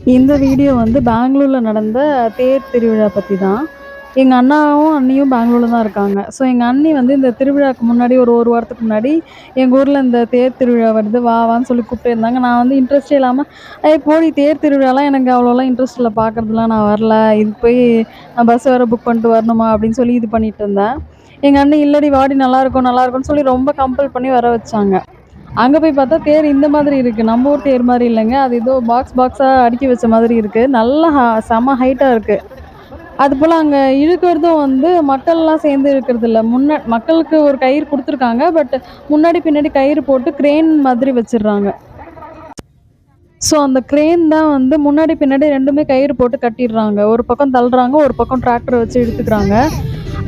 இந்த வீடியோ வந்து பெங்களூர்ல நடந்த தேர் திருவிழா பத்தி தான். எங்க அண்ணாவும், அண்ணியும் பெங்களூர்ல தான் இருக்காங்க. ஸோ எங்க அண்ணி வந்து இந்த திருவிழாக்கு முன்னாடி ஒரு 1 வாரத்துக்கு முன்னாடி, எங்க ஊர்ல இந்த தேர் திருவிழா வருது வா வான்னு சொல்லி கூப்பிட்டே இருந்தாங்க. நான் வந்து இன்ட்ரெஸ்ட்டே இல்லாம, "ஏய் போடி தேர் திருவிழாலாம் எனக்கு அவ்வளோலாம் இன்ட்ரெஸ்ட் இல்ல பார்க்கறதுலாம் நான் வரல. இதுக்கு போய் நான் பஸ் வேற புக் பண்ணிட்டு வரணுமா?" அப்படின்னு சொல்லி இது பண்ணிட்டு இருந்தேன். எங்க அண்ணி, "இல்லடி வாடி நல்லாயிருக்கும் நல்லாயிருக்கும்னு" சொல்லி ரொம்ப கம்பல் பண்ணி வர வச்சாங்க. அங்க போய் பார்த்தா தேர் இந்த மாதிரி இருக்கு. நம்ம ஊர் தேர் மாரி இல்லங்க. அது ஏதோ பாக்ஸா அடுக்கி வச்ச மாதிரி இருக்கு. நல்லா செம ஹைட்டா இருக்கு. அதுபோல அங்க இழுக்கிறதும் வந்து மக்கள்லாம் சேர்ந்து இழுக்கிறதில்ல. மக்களுக்கு ஒரு கயிறு குடுத்துருக்காங்க. பட் முன்னாடி, பின்னாடி கயிறு போட்டு கிரேன் மாதிரி வச்சுடுறாங்க. ஸோ அந்த கிரேன் தான் வந்து முன்னாடி, பின்னாடி 2மே கயிறு போட்டு கட்டிடுறாங்க. ஒரு பக்கம் தள்ளுறாங்க, ஒரு பக்கம் டிராக்டர் வச்சு இழுத்துக்கிறாங்க.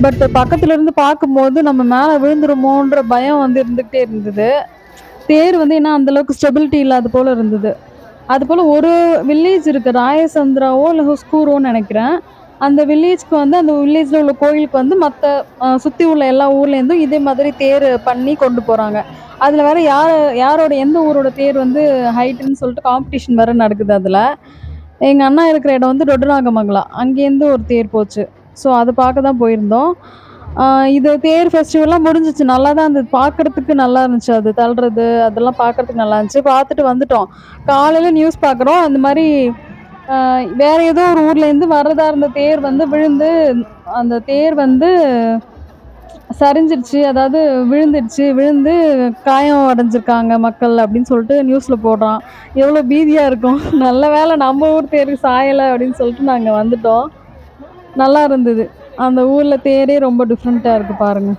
பட் பக்கத்துல இருந்து பார்க்கும்போது நம்ம மேல விழுந்துருமோன்ற பயம் வந்து இருந்துகிட்டே இருந்தது. தேர் வந்து ஏன்னா அந்த அளவுக்கு ஸ்டெபிலிட்டி இல்லாத போல இருந்தது. அதுபோல ஒரு வில்லேஜ் இருக்கு. ராயசந்திராவோ இல்ல ஹுஸ்கூரோன்னு நெனைக்கிறேன். அந்த வில்லேஜ்க்கு வந்து அந்த வில்லேஜ்ல உள்ள கோயிலுக்கு வந்து மத்த சுத்தி உள்ள எல்லா ஊர்லேருந்தும் இதே மாதிரி தேர் பண்ணி கொண்டு போறாங்க. அதுல வேற யாரோட எந்த ஊரோட தேர் வந்து ஹைட்டுன்னு சொல்லிட்டு காம்படிஷன் வேற நடக்குது அதுல. எங்க அண்ணா இருக்கிற இடம் வந்து டொடநாகமங்கலம். அங்கேருந்து ஒரு தேர் போச்சு. ஸோ அத பார்க்க தான் போயிருந்தோம். ஆ இது தேர் ஃபெஸ்டிவல்லாம் முடிஞ்சுச்சு. நல்லா தான் இருந்தது. பார்க்கறதுக்கு நல்லா இருந்துச்சு. அது தள்ளுறது அதெல்லாம் பார்க்கறதுக்கு நல்லா இருந்துச்சு. பார்த்துட்டு வந்துட்டோம். காலையில நியூஸ் பார்க்குறோம். அந்த மாரி அ வேற ஏதோ ஒரு ஊர்லேருந்து வர்றதா இருந்த தேர் வந்து விழுந்து, அந்த தேர் வந்து சரிஞ்சிருச்சு. அதாவது விழுந்துடுச்சு. விழுந்து காயம் அடைஞ்சிருக்காங்க மக்கள் அப்படின்னு சொல்லிட்டு நியூஸ்ல போடுறான். எவ்வளோ பீதியா இருக்கும். நல்ல வேளை நம்ம ஊர் தேருக்கு சாயல அப்படின்னு சொல்லிட்டு நாங்க வந்துட்டோம். நல்லா இருந்தது. அந்த ஊர்ல தேரே ரொம்ப டிஃப்ரெண்ட்டா இருக்கு பாருங்க.